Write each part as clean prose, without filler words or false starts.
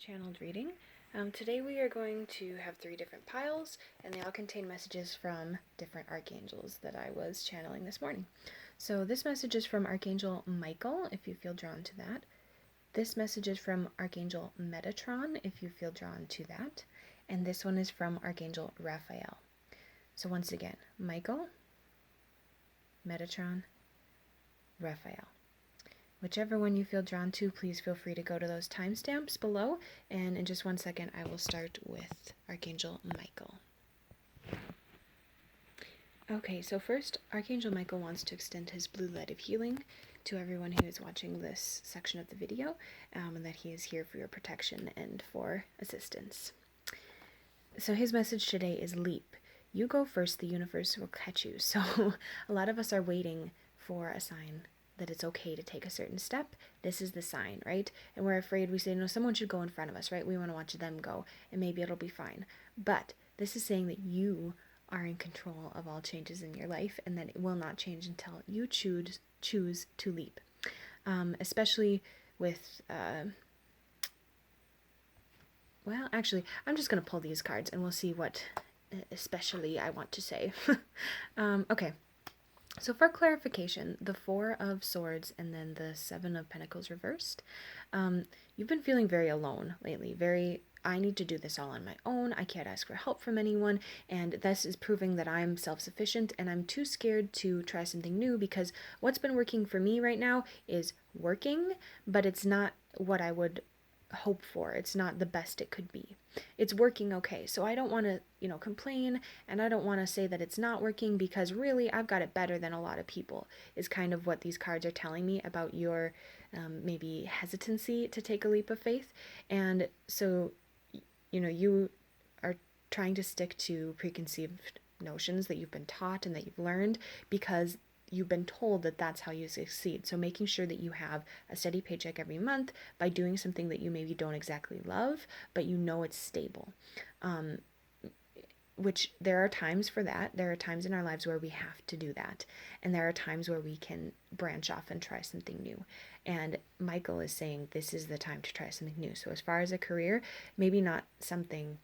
channeled reading. Today we are going to have 3 different piles, and they all contain messages from different archangels that I was channeling this morning. So this message is from Archangel Michael, if you feel drawn to that. This message is from Archangel Metatron, if you feel drawn to that. And this one is from Archangel Raphael. So once again, Michael, Metatron, Raphael. Whichever one you feel drawn to, please feel free to go to those timestamps below, and in just 1 second I will start with Archangel Michael. Okay, so first, Archangel Michael wants to extend his blue light of healing to everyone who is watching this section of the video, and that he is here for your protection and for assistance. So his message today is leap. You go first, the universe will catch you. So a lot of us are waiting for a sign that it's okay to take a certain step. This is the sign, right? And we're afraid, we say, no, someone should go in front of us, right? We want to watch them go, and maybe it'll be fine. But this is saying that you are in control of all changes in your life, and that it will not change until you choose to leap. Especially with, well, actually, I'm just going to pull these cards, and we'll see what especially I want to say. Okay. So for clarification, the 4 of Swords and then the 7 of Pentacles reversed, you've been feeling very alone lately, I need to do this all on my own, I can't ask for help from anyone, and this is proving that I'm self-sufficient and I'm too scared to try something new because what's been working for me right now is working, but it's not what I would hope for. It's not the best it could be. It's working okay. So I don't want to, complain, and I don't want to say that it's not working because really I've got it better than a lot of people, is kind of what these cards are telling me about your maybe hesitancy to take a leap of faith. And so, you are trying to stick to preconceived notions that you've been taught and that you've learned because you've been told that that's how you succeed. So making sure that you have a steady paycheck every month by doing something that you maybe don't exactly love, but it's stable. Which there are times for that. There are times in our lives where we have to do that. And there are times where we can branch off and try something new. And Michael is saying this is the time to try something new. So as far as a career, maybe not something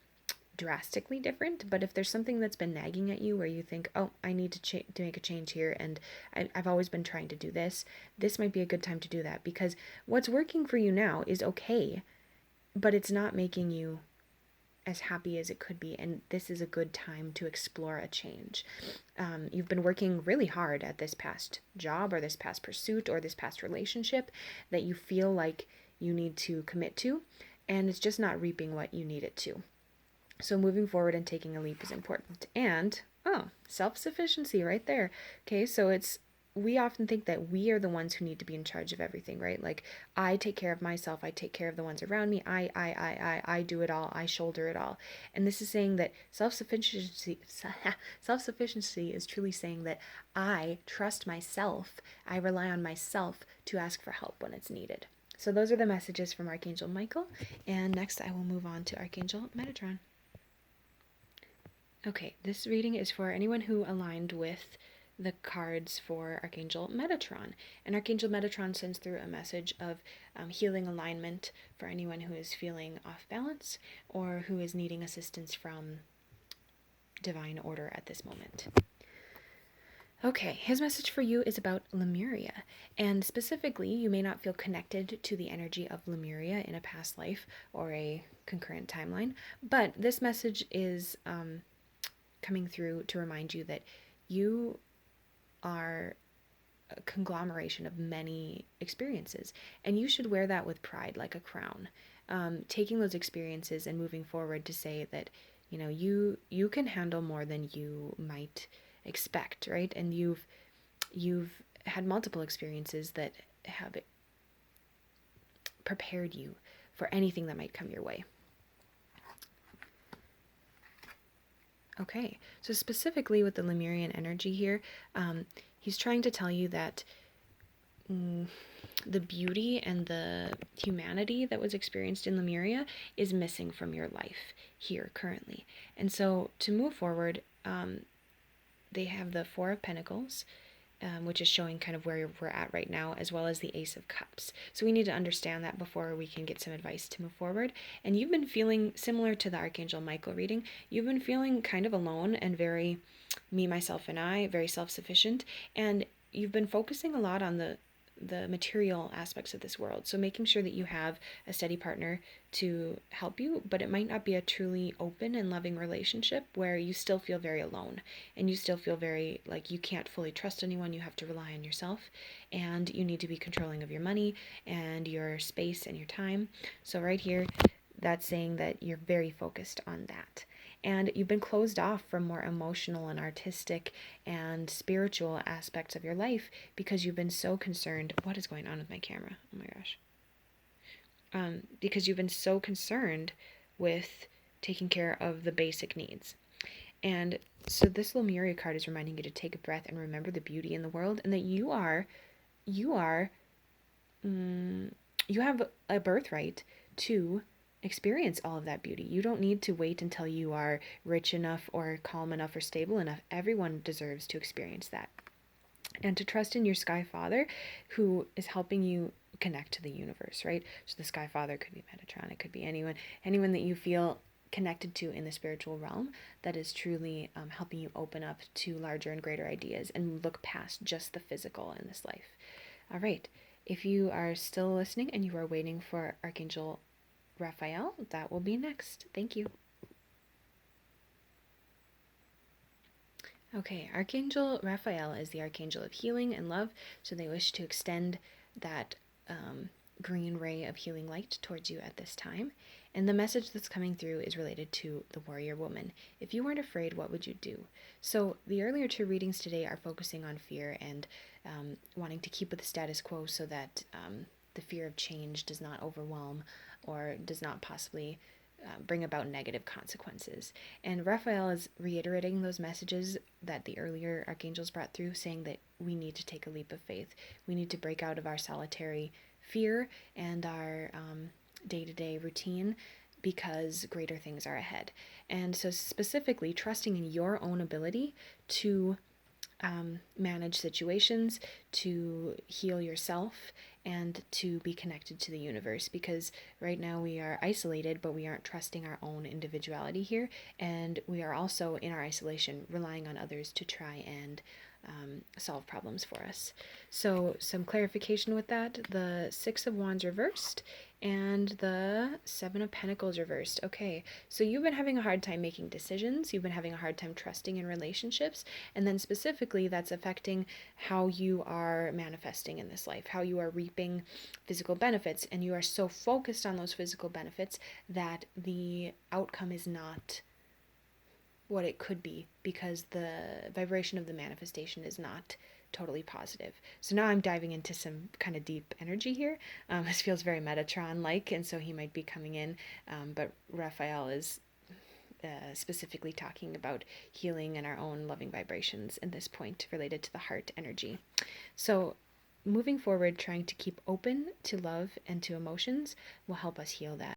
drastically different, but if there's something that's been nagging at you where you think, oh, I need to make a change here, and I've always been trying to do this might be a good time to do that, because what's working for you now is okay, but it's not making you as happy as it could be, and this is a good time to explore a change. You've been working really hard at this past job or this past pursuit or this past relationship that you feel like you need to commit to, and it's just not reaping what you need it to. So moving forward and taking a leap is important. And, self-sufficiency right there. Okay, so we often think that we are the ones who need to be in charge of everything, right? Like, I take care of myself, I take care of the ones around me, I do it all, I shoulder it all. And this is saying that self-sufficiency is truly saying that I trust myself, I rely on myself to ask for help when it's needed. So those are the messages from Archangel Michael, and next I will move on to Archangel Metatron. Okay, this reading is for anyone who aligned with the cards for Archangel Metatron. And Archangel Metatron sends through a message of healing alignment for anyone who is feeling off balance or who is needing assistance from divine order at this moment. Okay, his message for you is about Lemuria, and specifically, you may not feel connected to the energy of Lemuria in a past life or a concurrent timeline, but this message is coming through to remind you that you are a conglomeration of many experiences, and you should wear that with pride like a crown. Taking those experiences and moving forward to say that, you can handle more than you might expect, right? And you've had multiple experiences that have prepared you for anything that might come your way. Okay, so specifically with the Lemurian energy here, he's trying to tell you that the beauty and the humanity that was experienced in Lemuria is missing from your life here currently. And so to move forward, they have the 4 of Pentacles, which is showing kind of where we're at right now, as well as the Ace of Cups. So we need to understand that before we can get some advice to move forward. And you've been feeling similar to the Archangel Michael reading. You've been feeling kind of alone and very me, myself, and I, very self-sufficient. And you've been focusing a lot on the material aspects of this world. So making sure that you have a steady partner to help you, but it might not be a truly open and loving relationship where you still feel very alone and you still feel very like you can't fully trust anyone. You have to rely on yourself and you need to be controlling of your money and your space and your time. So right here, that's saying that you're very focused on that. And you've been closed off from more emotional and artistic and spiritual aspects of your life because you've been so concerned. What is going on with my camera? Oh my gosh. Because you've been so concerned with taking care of the basic needs. And so this Lemuria card is reminding you to take a breath and remember the beauty in the world, and that you have a birthright to experience all of that beauty. You don't need to wait until you are rich enough or calm enough or stable enough. Everyone deserves to experience that. And to trust in your Sky Father, who is helping you connect to the universe, right? So the Sky Father could be Metatron, it could be anyone that you feel connected to in the spiritual realm that is truly helping you open up to larger and greater ideas and look past just the physical in this life. All right. If you are still listening and you are waiting for Archangel Raphael, that will be next. Thank you. Okay, Archangel Raphael is the Archangel of healing and love, so they wish to extend that green ray of healing light towards you at this time. And the message that's coming through is related to the warrior woman. If you weren't afraid, what would you do? So the earlier two readings today are focusing on fear and wanting to keep with the status quo so that the fear of change does not overwhelm or does not possibly bring about negative consequences. And Raphael is reiterating those messages that the earlier archangels brought through, saying that we need to take a leap of faith. We need to break out of our solitary fear and our day-to-day routine because greater things are ahead. And so specifically trusting in your own ability to manage situations, to heal yourself, and to be connected to the universe, because right now we are isolated, but we aren't trusting our own individuality here, and we are also in our isolation relying on others to try and solve problems for us. So some clarification with that: the Six of Wands reversed and the Seven of Pentacles reversed. Okay, so you've been having a hard time making decisions, you've been having a hard time trusting in relationships, and then specifically that's affecting how you are manifesting in this life, how you are reaping physical benefits, and you are so focused on those physical benefits that the outcome is not what it could be because the vibration of the manifestation is not totally positive. So now I'm diving into some kind of deep energy here. This feels very Metatron-like, and so he might be coming in, but Raphael is specifically talking about healing and our own loving vibrations in this point related to the heart energy. So moving forward, trying to keep open to love and to emotions will help us heal that.